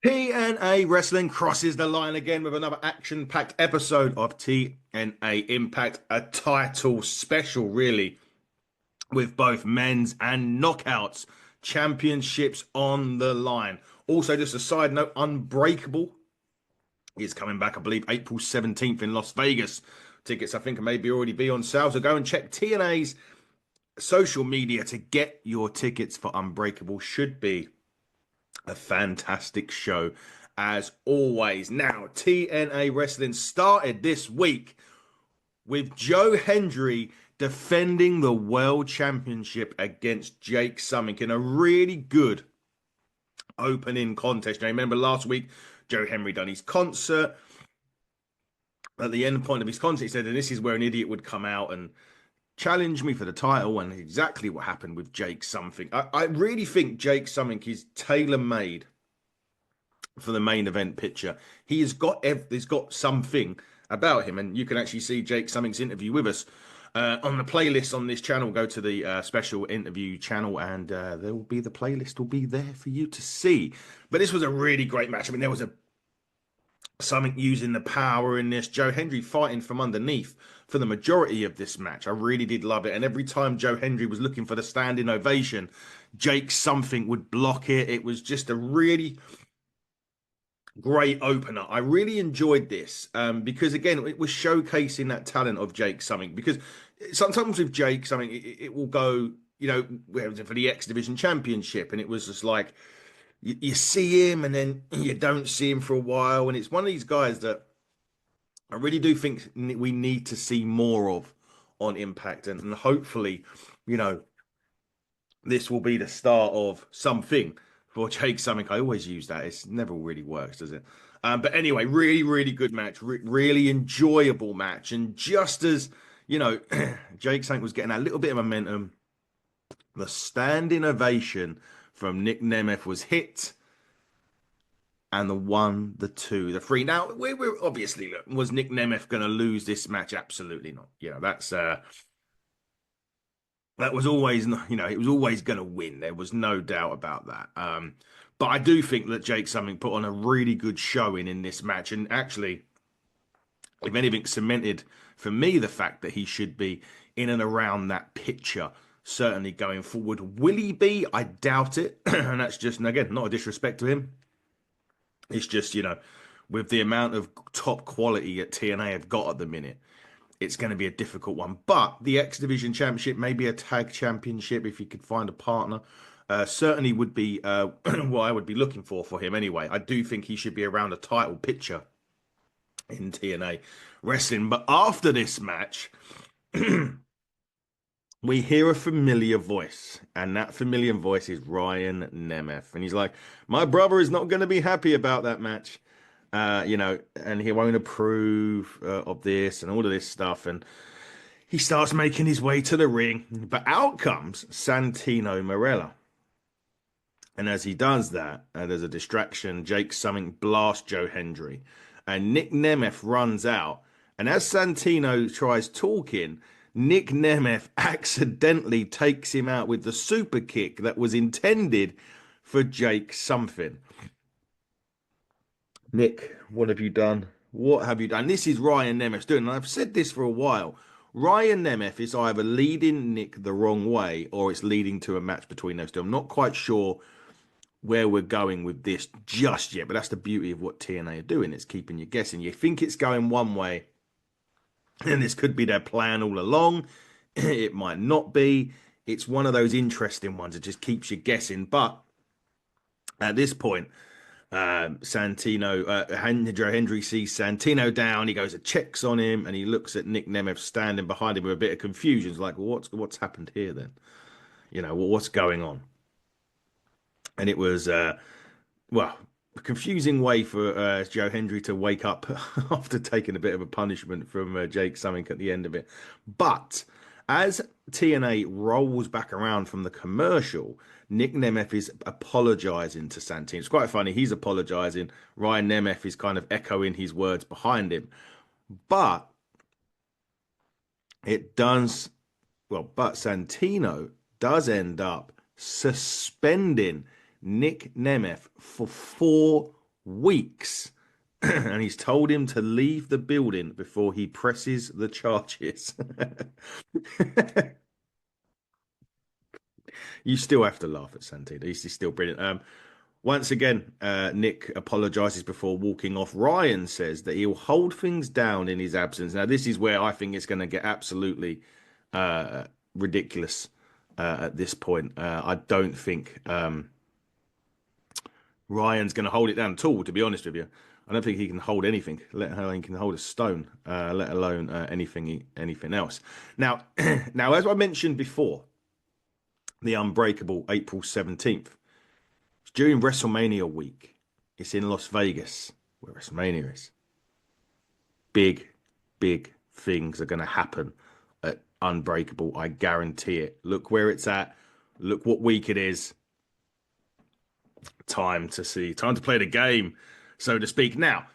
TNA Wrestling crosses the line again with another action-packed episode of TNA Impact, a title special, really, with both men's and knockouts championships on the line. Also, just a side note, Unbreakable is coming back, I believe, April 17th in Las Vegas. Tickets, I think, maybe already be on sale, so go and check TNA's social media to get your tickets for Unbreakable. Should be a fantastic show as always. Now, TNA Wrestling started this week with Hendry defending the World Championship against Jake Summink in a really good opening contest. Now, remember last week, Hendry done his concert. At the end point of his concert, he said, and this is where an idiot would come out and challenge me for the title, and exactly what happened with Jake Something. I really think Jake Something is tailor-made for the main event picture. He's got something about him, and you can actually see Jake Something's interview with us on the playlist on this channel. Go to the special interview channel, and there will be the playlist will be there for you to see. But this was a really great match. I mean, there was something using the power in this. Hendry fighting from underneath for the majority of this match. I really did love it. And every time Hendry was looking for the standing ovation, Jake Something would block it. It was just a really great opener. I really enjoyed this because, again, it was showcasing that talent of Jake Something. Because sometimes with Jake Something, it will go, you know, for the X Division Championship. And it was just like, you see him and then you don't see him for a while. And it's one of these guys that I really do think we need to see more of on Impact. And hopefully, you know, this will be the start of something for Jake Something. I always use that. It never really works, does it? But anyway, really, really good match. Really enjoyable match. And just as, you know, Jake Something was getting a little bit of momentum, the standing ovation from Nic Nemeth was hit, and the 1, the 2, the 3. Now, we're obviously, look, was Nic Nemeth going to lose this match? Absolutely not. You know, that was always, you know, it was always going to win. There was no doubt about that. But I do think that Jake Something put on a really good showing in this match, and actually, if anything, cemented for me the fact that he should be in and around that picture. Certainly going forward. Will he be? I doubt it. And that's just, and again, not a disrespect to him. It's just, you know, with the amount of top quality that TNA have got at the minute, it's going to be a difficult one. But the X Division Championship, maybe a tag championship, if he could find a partner, certainly would be what I would be looking for him anyway. I do think he should be around a title picture in TNA Wrestling. But after this match, we hear a familiar voice, and that familiar voice is Ryan Nemeth. And he's like, my brother is not going to be happy about that match, you know, and he won't approve of this and all of this stuff. And he starts making his way to the ring, but out comes Santino Marella. And as he does that, there's a distraction. Jake Something blasts Hendry, and Nic Nemeth runs out. And as Santino tries talking, Nic Nemeth accidentally takes him out with the super kick that was intended for Jake Something. Nick, what have you done? What have you done? This is Ryan Nemeth doing, and I've said this for a while. Ryan Nemeth is either leading Nick the wrong way or it's leading to a match between those two. I'm not quite sure where we're going with this just yet, but that's the beauty of what TNA are doing. It's keeping you guessing. You think it's going one way, and this could be their plan all along. It might not be. It's one of those interesting ones. It just keeps you guessing. But at this point, Hendry sees Santino down. He goes and checks on him, and he looks at Nic Nemeth standing behind him with a bit of confusion. He's like, well, what's happened here then? You know, what's going on? And it was, well, a confusing way for Hendry to wake up after taking a bit of a punishment from Jake Something at the end of it. But as TNA rolls back around from the commercial, Nic Nemeth is apologizing to Santino. It's quite funny. He's apologizing. Ryan Nemeth is kind of echoing his words behind him. But Santino does end up suspending Nic Nemeth for 4 weeks. And he's told him to leave the building before he presses the charges. You still have to laugh at Santino. He's still brilliant. Once again, Nick apologizes before walking off. Ryan says that he'll hold things down in his absence. Now, this is where I think it's going to get absolutely ridiculous at this point. I don't think Ryan's going to hold it down at all, to be honest with you. I don't think he can hold anything, let alone he can hold a stone, let alone anything else. Now, now, as I mentioned before, the Unbreakable April 17th. It's during WrestleMania week. It's in Las Vegas, where WrestleMania is. Big, big things are going to happen at Unbreakable. I guarantee it. Look where it's at. Look what week it is. Time to play the game, so to speak. Now,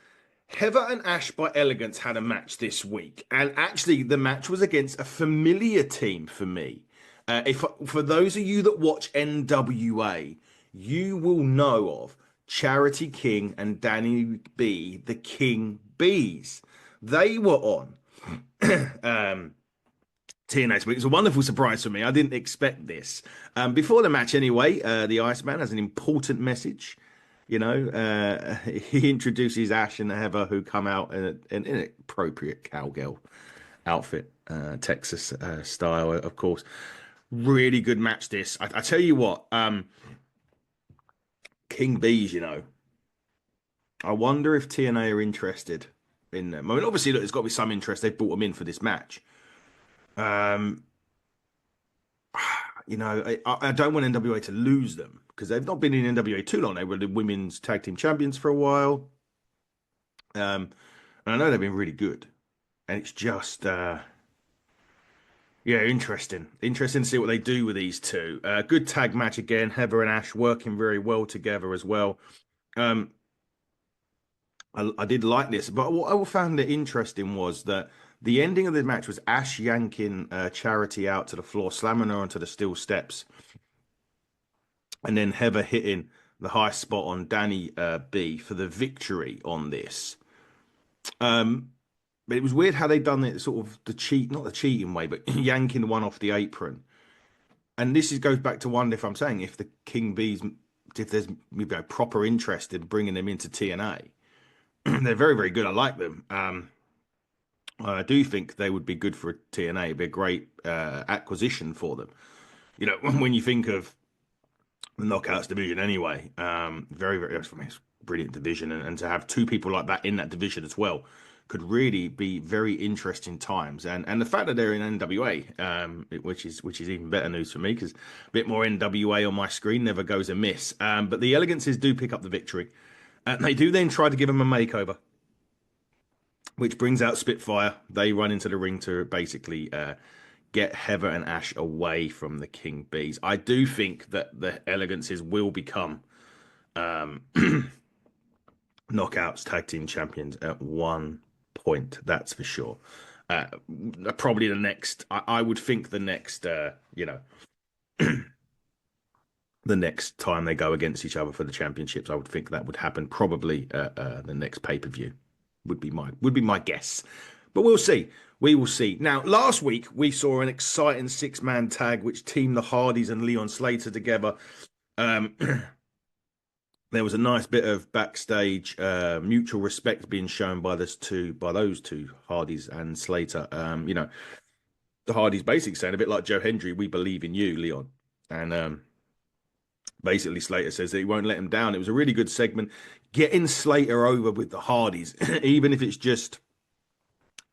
Heather and Ash by Elegance had a match this week. And actually, the match was against a familiar team for me. For those of you that watch NWA, you will know of Charity King and Danny B, the King Bees. They were on TNA. It was a wonderful surprise for me. I didn't expect this. Before the match, anyway, the Iceman has an important message. You know, he introduces Ash and Heather, who come out in an appropriate cowgirl outfit, Texas style, of course. Really good match, this. I tell you what, King Bees, you know, I wonder if TNA are interested in them. I mean, obviously, look, there's got to be some interest. They've brought them in for this match. You know, I don't want NWA to lose them because they've not been in NWA too long. They were the women's tag team champions for a while. And I know they've been really good. And it's just, yeah, interesting. Interesting to see what they do with these two. Good tag match again. Heather and Ash working very well together as well. I did like this, but what I found it interesting was that the ending of the match was Ash yanking Charity out to the floor, slamming her onto the steel steps, and then Heather hitting the high spot on Danny B for the victory on this. But it was weird how they done it, sort of not the cheating way, but yanking one off the apron. And this goes back to wonder if I'm saying if the King Bees, if there's proper interest in bringing them into TNA. They're very, very good. I like them. I do think they would be good for TNA. It'd be a great acquisition for them. You know, when you think of the Knockouts division anyway, very, very, for me, it's a brilliant division. And to have two people like that in that division as well could really be very interesting times. And the fact that they're in NWA, which is even better news for me, because a bit more NWA on my screen never goes amiss. But the Elegances do pick up the victory. And they do then try to give them a makeover, which brings out Spitfire. They run into the ring to basically get Heather and Ash away from the King Bees. I do think that the Elegances will become Knockouts Tag Team Champions at one point. That's for sure. Probably the next, I would think the next, the next time they go against each other for the championships, I would think that would happen probably the next pay-per-view would be my guess. But we'll see. We will see. Now, last week we saw an exciting six-man tag which teamed the Hardys and Leon Slater together. There was a nice bit of backstage mutual respect being shown by those two Hardys and Slater. You know, the Hardys basically saying a bit like Joe Hendry, "We believe in you, Leon," and basically Slater says that he won't let him down. It was a really good segment. Getting Slater over with the Hardys, even if it's just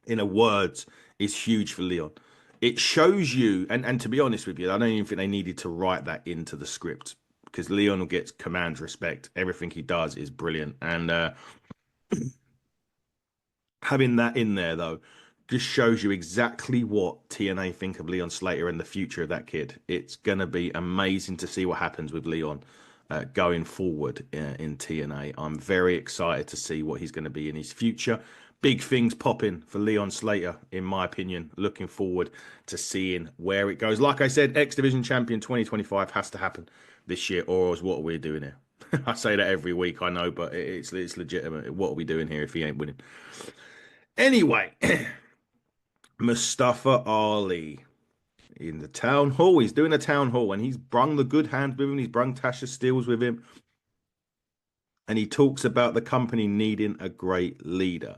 in a words, is huge for Leon. It shows you, and to be honest with you, I don't even think they needed to write that into the script, because Leon will get command respect. Everything he does is brilliant. And having that in there, though, just shows you exactly what TNA think of Leon Slater and the future of that kid. It's going to be amazing to see what happens with Leon going forward in TNA. I'm very excited to see what he's going to be in his future. Big things popping for Leon Slater, in my opinion. Looking forward to seeing where it goes. Like I said, X Division Champion 2025 has to happen this year, or else what are we doing here? I say that every week, I know, but it's legitimate. What are we doing here if he ain't winning? Anyway, Mustafa Ali in the town hall. He's doing a town hall, and he's brung the good hands with him. He's brung Tasha Steelz with him, and he talks about the company needing a great leader.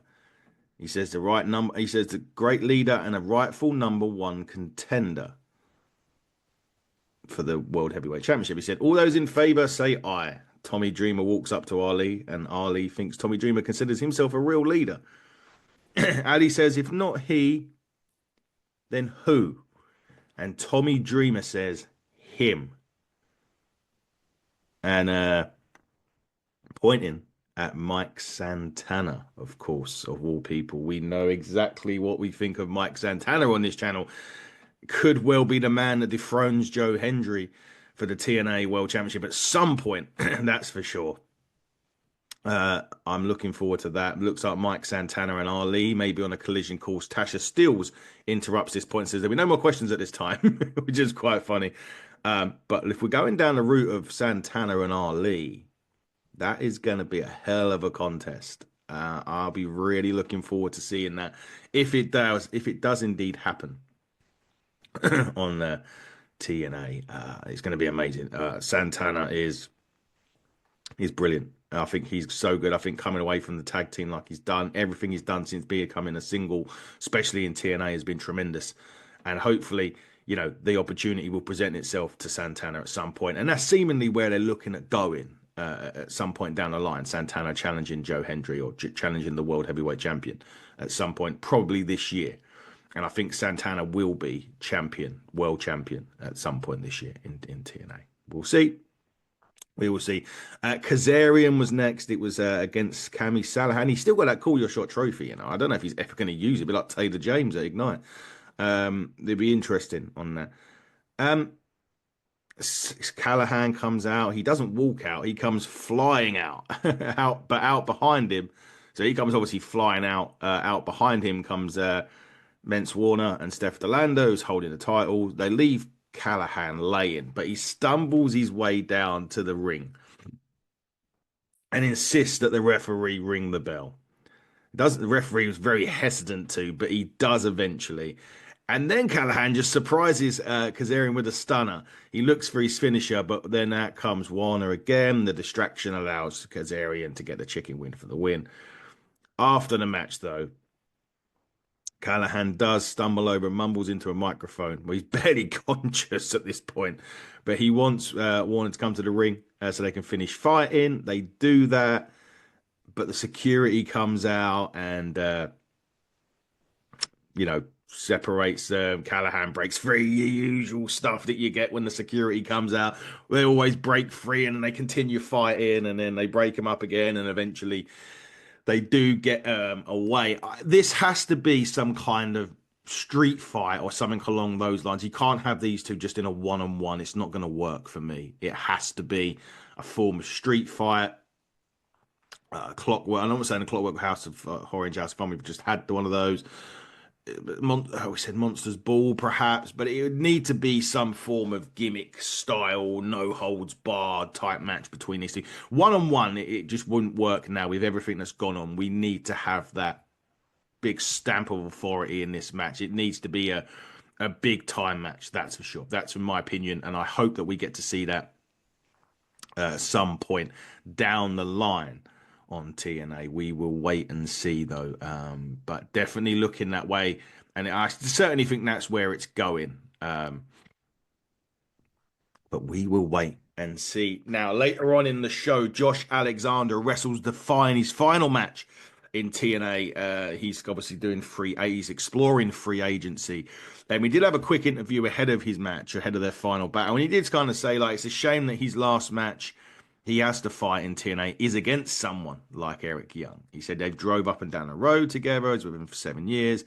He says the right number. He says the great leader and a rightful number one contender for the World Heavyweight Championship. He said, all those in favor say aye. Tommy Dreamer walks up to Ali, and Ali thinks Tommy Dreamer considers himself a real leader. Ali says, if not he, then who? And Tommy Dreamer says, him. And pointing at Mike Santana, of course, of all people. We know exactly what we think of Mike Santana on this channel. Could well be the man that dethrones Joe Hendry for the TNA World Championship at some point. That's for sure. I'm looking forward to that. Looks like Mike Santana and Ali may be on a collision course. Tasha Steelz interrupts this point and says there'll be no more questions at this time, which is quite funny. But if we're going down the route of Santana and Ali, that is going to be a hell of a contest. I'll be really looking forward to seeing that if it does indeed happen on TNA. It's going to be amazing. Santana is brilliant. I think he's so good. I think coming away from the tag team like he's done, everything he's done since becoming a single, especially in TNA, has been tremendous. And hopefully, you know, the opportunity will present itself to Santana at some point. And that's seemingly where they're looking at going at some point down the line. Santana challenging Joe Hendry or challenging the World Heavyweight Champion at some point, probably this year. And I think Santana will be world champion at some point this year in TNA. We'll see. We will see. Kazarian was next. It was against Cammy Salahan. He's still got that Call Your Shot trophy, you know. I don't know if he's ever going to use it. It'd be like Taylor James at Ignite. It'd be interesting on that. Callahan comes out. He doesn't walk out. He comes flying out, out behind him. So he comes obviously flying out. Out behind him comes Mence Warner and Steph DeLando, who's holding the title. They leave Callahan laying, but he stumbles his way down to the ring and insists that the referee ring the bell. The referee was very hesitant to, but he does eventually. And then Callahan just surprises Kazarian with a stunner. He looks for his finisher, but then out comes Warner again. The distraction allows Kazarian to get the chicken win for the win. After the match, though, Callahan does stumble over and mumbles into a microphone. Well, he's barely conscious at this point, but he wants Warner to come to the ring so they can finish fighting. They do that, but the security comes out and, separates them. Callahan breaks free, the usual stuff that you get when the security comes out. They always break free and then they continue fighting and then they break them up again and eventually they do get away. This has to be some kind of street fight or something along those lines. You can't have these two just in a one-on-one. It's not going to work for me. It has to be a form of street fight. Clockwork. I'm not saying the Clockwork House of Orange House Fun. We've just had one of those. We said Monsters Ball, perhaps, but it would need to be some form of gimmick style, no holds barred type match between these two. One-on-one, it just wouldn't work now with everything that's gone on. We need to have that big stamp of authority in this match. It needs to be a big time match, that's for sure. That's in my opinion, and I hope that we get to see that some point down the line on TNA. We will wait and see, though. But definitely looking that way, and I certainly think that's where it's going. But we will wait and see. Now, later on in the show, Josh Alexander wrestles his final match in TNA. He's obviously doing he's exploring free agency. And we did have a quick interview ahead of his match, ahead of their final battle. And he did kind of say, like, it's a shame that his last match he has to fight in TNA is against someone like Eric Young. He said they've drove up and down the road together. He's with him for 7 years.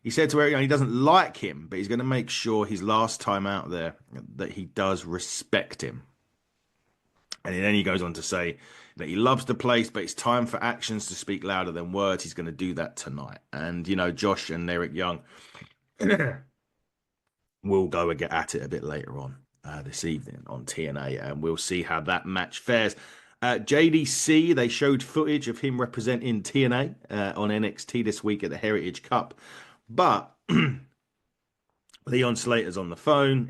He said to Eric Young he doesn't like him, but he's going to make sure his last time out there that he does respect him. And then he goes on to say that he loves the place, but it's time for actions to speak louder than words. He's going to do that tonight. And, Josh and Eric Young will go and get at it a bit later on this evening on TNA, and we'll see how that match fares. JDC, they showed footage of him representing TNA on NXT this week at the Heritage Cup. But Leon Slater's on the phone,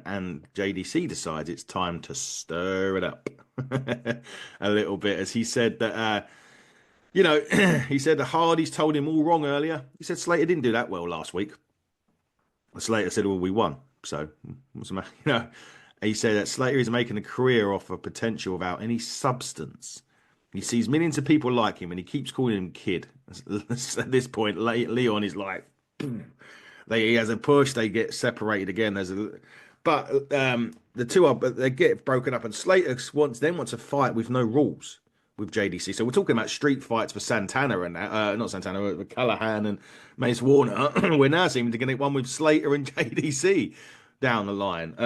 and JDC decides it's time to stir it up a little bit, as he said that, he said the Hardys told him all wrong earlier. He said Slater didn't do that well last week. Slater said, well, we won. So, what's the matter? He said that Slater is making a career off of potential without any substance. He sees millions of people like him, and he keeps calling him kid. At this point, Leon is like, he has a push. They get separated again. But the two they get broken up, and Slater wants a fight with no rules with JDC. So we're talking about street fights for Santana and not Santana, but Callahan and Mace Warner. We're now seeming to get one with Slater and JDC down the line.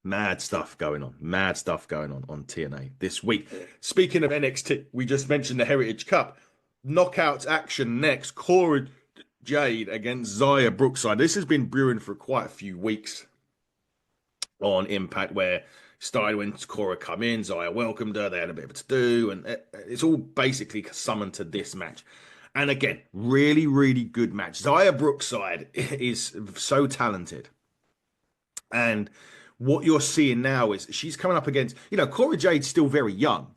Mad stuff going on on TNA this week. Speaking of NXT, we just mentioned the Heritage Cup. Knockouts action next. Cora Jade against Xia Brookside. This has been brewing for quite a few weeks on Impact, where started when Cora come in, Xia welcomed her, they had a bit of a to-do, and it's all basically summoned to this match. And again, really, really good match. Xia Brookside is so talented. And what you're seeing now is she's coming up against, Cora Jade's still very young,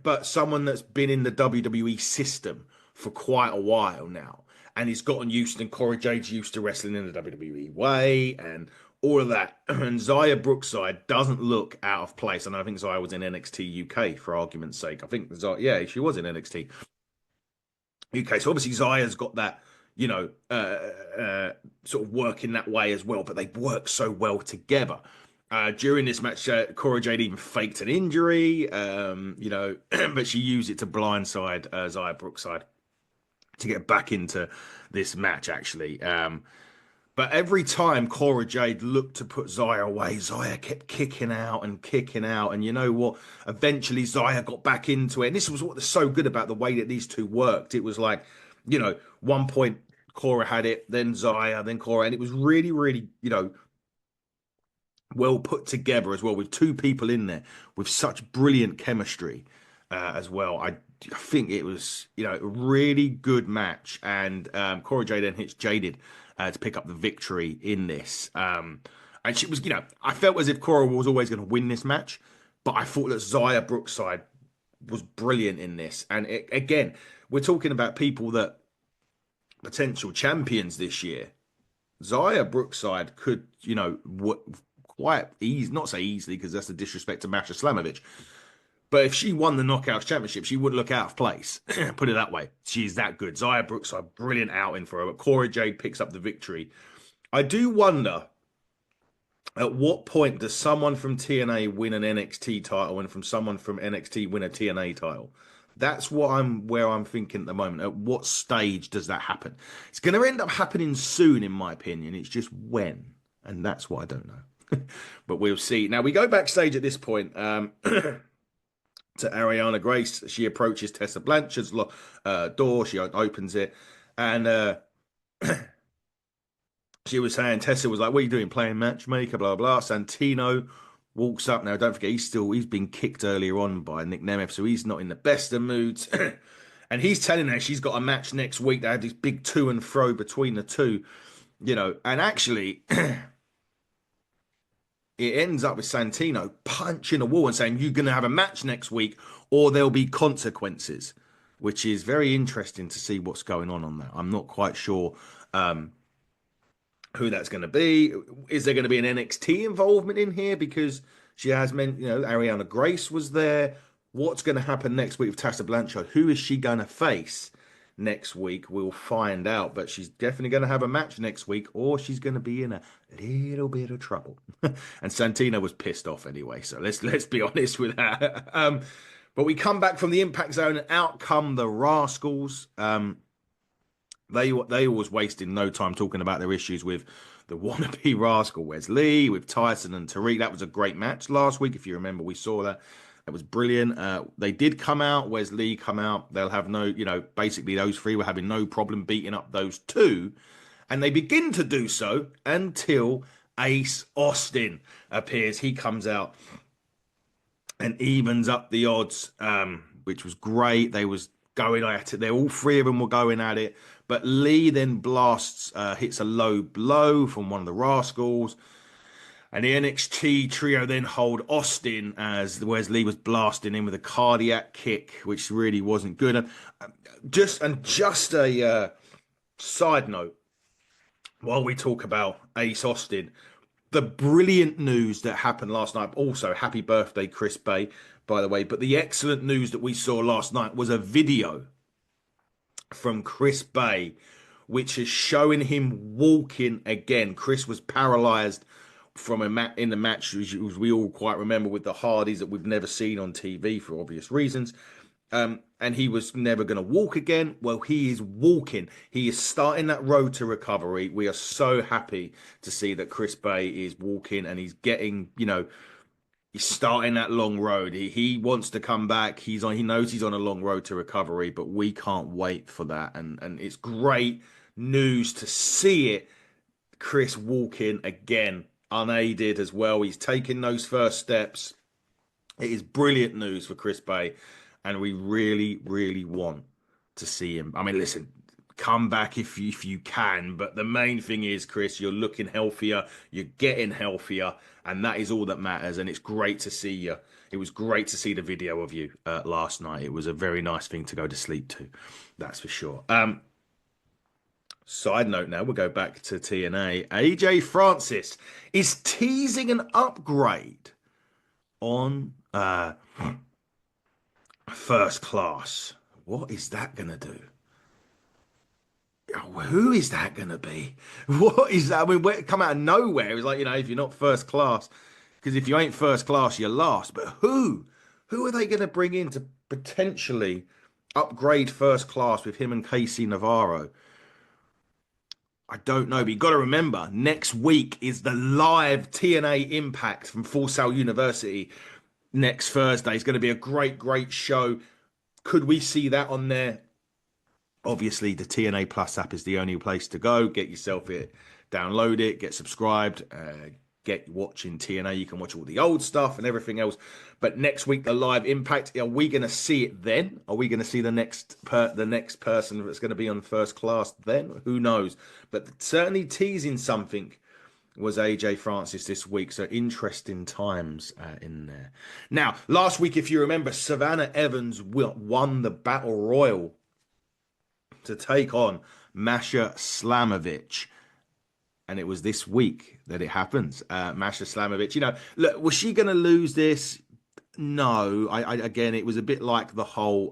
but someone that's been in the WWE system for quite a while now. And he's gotten used, and Cora Jade's used to wrestling in the WWE way and all of that. And Xia Brookside doesn't look out of place. And I think Xia was in NXT UK, for argument's sake. I think, she was in NXT UK. So obviously Zaya's got that, sort of work in that way as well. But they work so well together. During this match, Cora Jade even faked an injury, but she used it to blindside Xia Brookside to get back into this match, actually. But every time Cora Jade looked to put Xia away, Xia kept kicking out. And you know what? Eventually, Xia got back into it. And this was what was so good about the way that these two worked. It was like, one point Cora had it, then Xia, then Cora. And it was really, really, well put together as well, with two people in there with such brilliant chemistry as well. I think it was, a really good match. And Cora Jade then hits Jaded to pick up the victory in this. And she was, I felt as if Cora was always going to win this match, but I thought that Xia Brookside was brilliant in this. And again, we're talking about people that potential champions this year. Xia Brookside could, quite easy, not say easily, because that's a disrespect to Masha Slamovich. But if she won the Knockouts Championship, she wouldn't look out of place. Put it that way. She's that good. Xia Brookside, brilliant outing for her. But Cora Jade picks up the victory. I do wonder, at what point does someone from TNA win an NXT title and from someone from NXT win a TNA title? That's where I'm thinking at the moment. At what stage does that happen? It's going to end up happening soon, in my opinion. It's just when. And that's what I don't know. But we'll see. Now, we go backstage at this point. To Ariana Grace. She approaches Tessa Blanchard's door. She opens it. And she was saying, Tessa was like, what are you doing? Playing matchmaker, blah, blah. Santino walks up. Now, don't forget, he's been kicked earlier on by Nic Nemeth, so he's not in the best of moods. And he's telling her she's got a match next week. They have this big to and fro between the two, and actually... it ends up with Santino punching a wall and saying, you're going to have a match next week or there'll be consequences, which is very interesting to see what's going on that. I'm not quite sure who that's going to be. Is there going to be an NXT involvement in here? Because she has meant, Ariana Grace was there. What's going to happen next week with Tessa Blanchard? Who is she going to face next week? We'll find out, but she's definitely going to have a match next week, or she's going to be in a little bit of trouble. And Santino was pissed off anyway, so let's be honest with that. But we come back from the Impact Zone, and out come the Rascals. They always wasted no time talking about their issues with the wannabe Rascal Wes Lee, with Tyson and Tariq. That was a great match last week, if you remember. We saw that. That was brilliant. They did come out. Wes Lee come out. They'll have no, basically those three were having no problem beating up those two. And they begin to do so until Ace Austin appears. He comes out and evens up the odds, which was great. They was going at it. They all three of them were going at it. But Lee then hits a low blow from one of the Rascals. And the NXT trio then hold Austin as Wes Lee was blasting in with a cardiac kick, which really wasn't good. And just a side note, while we talk about Ace Austin, the brilliant news that happened last night. Also, happy birthday, Chris Bay, by the way. But the excellent news that we saw last night was a video from Chris Bay, which is showing him walking again. Chris was paralyzed from in the match, as we all quite remember, with the Hardys that we've never seen on TV for obvious reasons. And he was never going to walk again. Well, he is walking. He is starting that road to recovery. We are so happy to see that Chris Bay is walking and he's getting, he's starting that long road. He wants to come back. He knows he's on a long road to recovery, but we can't wait for that. And it's great news to see it. Chris walking again, unaided as well. He's taking those first steps. It is brilliant news for Chris Bay. And we really, really want to see him. I mean, listen, come back if you can. But the main thing is, Chris, you're looking healthier. You're getting healthier. And that is all that matters. And it's great to see you. It was great to see the video of you last night. It was a very nice thing to go to sleep to. That's for sure. Side note now, we'll go back to TNA. AJ Francis is teasing an upgrade on... First Class. What is that going to do? Who is that going to be? What is that? I mean, come out of nowhere. It's like, if you're not First Class, because if you ain't First Class, you're last. But who? Who are they going to bring in to potentially upgrade First Class with him and Casey Navarro? I don't know, but you got to remember, next week is the live TNA Impact from Full Sail University. Next Thursday is going to be a great, great show. Could we see that on there? Obviously, the TNA Plus app is the only place to go. Get yourself it, download it, get subscribed, get watching TNA. You can watch all the old stuff and everything else. But next week, the live Impact. Are we going to see it then? Are we going to see the next person that's going to be on First Class then? Who knows? But certainly teasing something was AJ Francis this week. So interesting times in there. Now, last week, if you remember, Savannah Evans won the Battle Royal to take on Masha Slamovich. And it was this week that it happens. Masha Slamovich, look, was she going to lose this? No. Again, it was a bit like the whole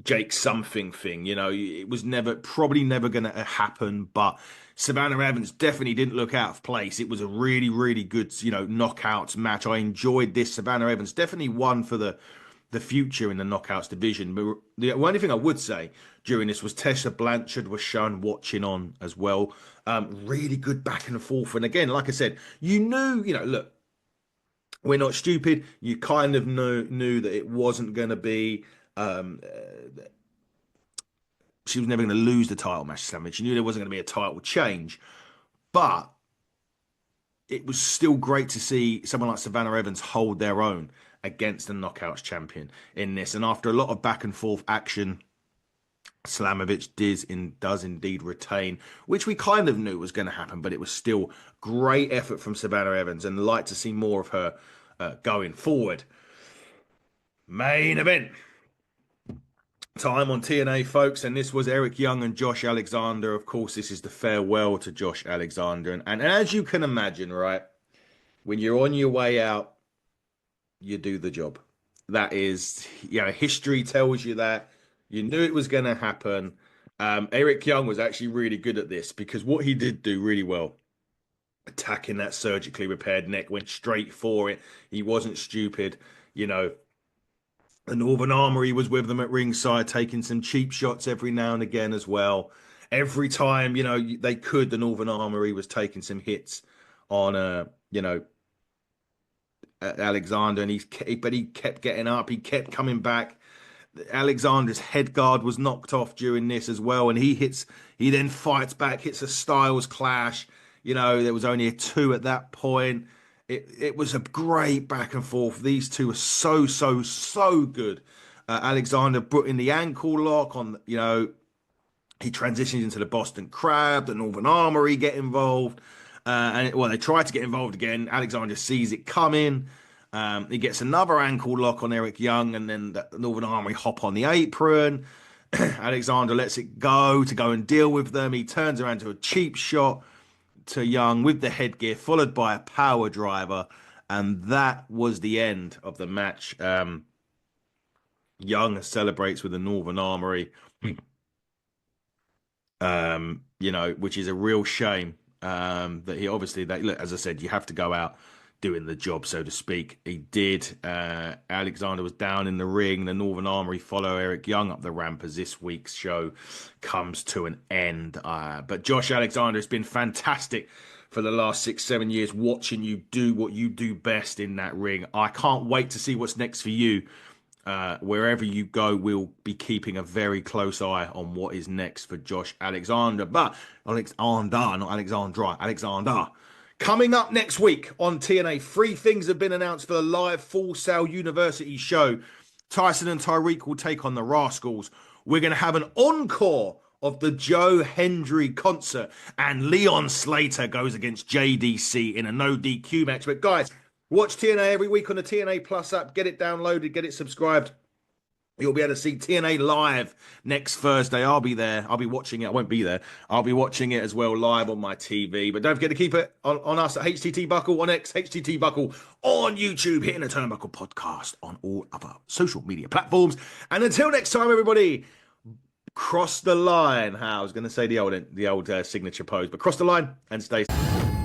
Jake something thing. It was probably never going to happen. But Savannah Evans definitely didn't look out of place. It was a really, really good, knockouts match. I enjoyed this. Savannah Evans definitely won for the future in the knockouts division. But the only thing I would say during this was Tessa Blanchard was shown watching on as well. Really good back and forth. And again, like I said, you knew, look, we're not stupid. You kind of knew that it wasn't going to be... she was never going to lose the title, Masha Slamovich. You knew there wasn't going to be a title change. But it was still great to see someone like Savannah Evans hold their own against the Knockouts champion in this. And after a lot of back and forth action, Slamovich does indeed retain, which we kind of knew was going to happen, but it was still great effort from Savannah Evans, and like to see more of her going forward. Main event time on TNA, folks, and this was Eric Young and Josh Alexander. Of course, this is the farewell to Josh Alexander, and as you can imagine, right, when you're on your way out, you do the job. That is, history tells you that. You knew it was going to happen. Eric Young was actually really good at this, because what he did do really well, attacking that surgically repaired neck, went straight for it. He wasn't stupid. The Northern Armory was with them at ringside, taking some cheap shots every now and again as well. Every time, they could, the Northern Armory was taking some hits on, Alexander, and but he kept getting up. He kept coming back. Alexander's head guard was knocked off during this as well, and he then fights back, hits a Styles clash. There was only a 2 at that point. It was a great back and forth. These two are so good. Alexander put in the ankle lock on, he transitions into the Boston Crab, the Northern Armory get involved. They try to get involved again. Alexander sees it coming. He gets another ankle lock on Eric Young, and then the Northern Armory hop on the apron. Alexander lets it go to go and deal with them. He turns around to a cheap shot to Young with the headgear, followed by a power driver. And that was the end of the match. Young celebrates with the Northern Armory. Which is a real shame. That he obviously, look, as I said, you have to go out doing the job, so to speak. He did. Alexander was down in the ring. The Northern Armory follow Eric Young up the ramp as this week's show comes to an end. But Josh Alexander has been fantastic for the last 6-7 years, watching you do what you do best in that ring. I can't wait to see what's next for you. Wherever you go, we'll be keeping a very close eye on what is next for Josh Alexander. But Alexander, not Alexandra, Alexander. Coming up next week on TNA, 3 things have been announced for the live Full Sail University show. Tyson and Tyreek will take on the Rascals. We're going to have an encore of the Joe Hendry concert. And Leon Slater goes against JDC in a no DQ match. But guys, watch TNA every week on the TNA Plus app. Get it downloaded, get it subscribed. You'll be able to see TNA live next Thursday. I'll be there. I'll be watching it. I won't be there. I'll be watching it as well live on my TV. But don't forget to keep it on us at HTT Buckle on X, HTT Buckle on YouTube, hitting the Turnbuckle podcast on all other social media platforms. And until next time, everybody, cross the line. I was going to say the old signature pose, but cross the line and stay safe.